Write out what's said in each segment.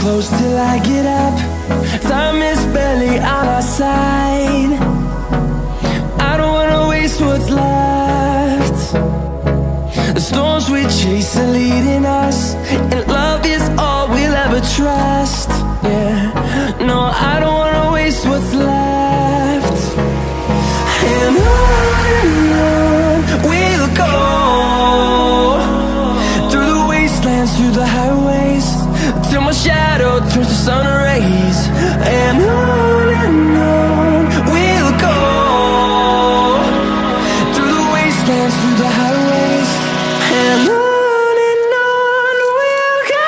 close till I get up. Time is barely on our side. I don't wanna waste what's left. The storms we chase are leading us, and love is all we'll ever trust. Yeah, no, I don't wanna waste what's left. And on we'll go, through the wastelands, through the highways, till my shadow turns to sun rays. And on we'll go, through the wastelands, through the highways, and on we'll go.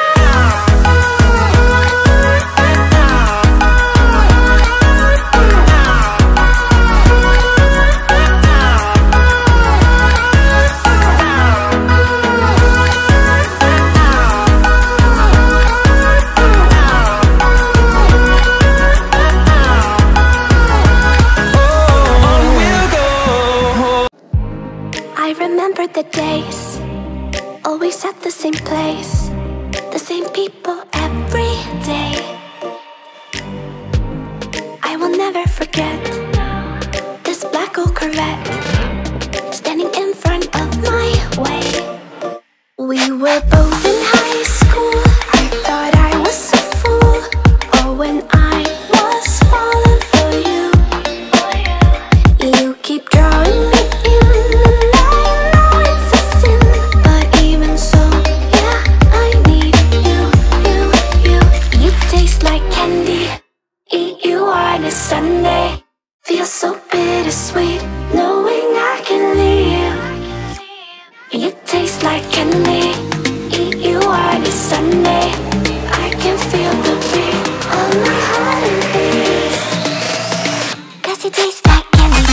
I remember the days, always at the same place, the same people every day. I will never forget this black old Corvette standing in front of my way. We were both in high school. I thought I was a fool. Oh, when I was falling for you, you keep drawing me in, and I know it's a sin, but even so, yeah, I need you. You taste like candy, eat you on a Sunday. Feels so bittersweet, knowing I can leave. You taste like candy, eat you on a Sunday. I can feel the beat on my heart and beats, 'cause you taste like candy.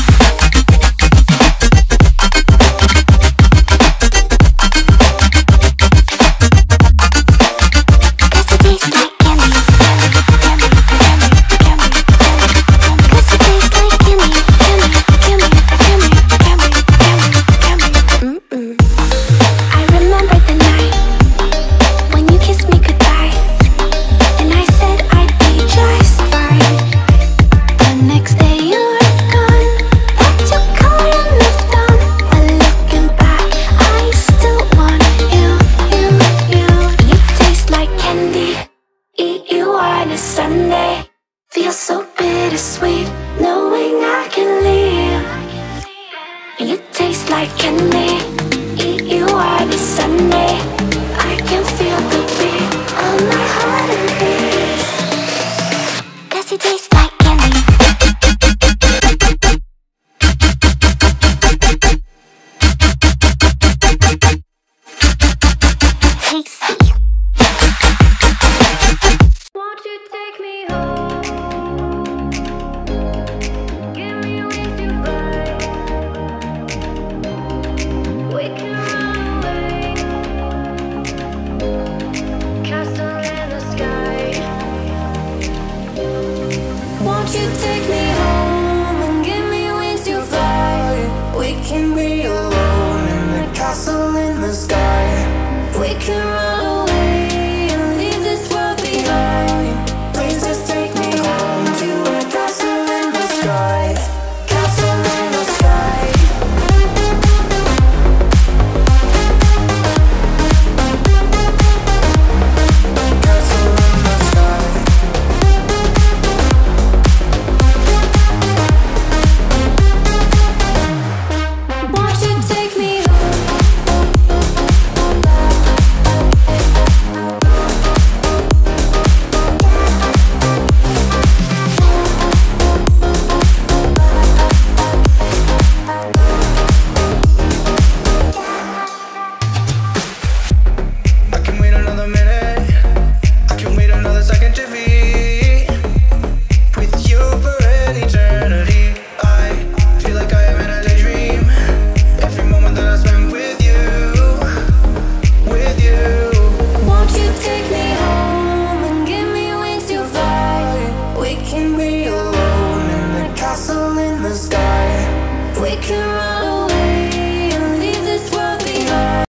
Sunday feels so bittersweet, knowing I can leave. You taste like candy, eat you on a Sunday. I can feel the beat on my heart and beats, 'cause you taste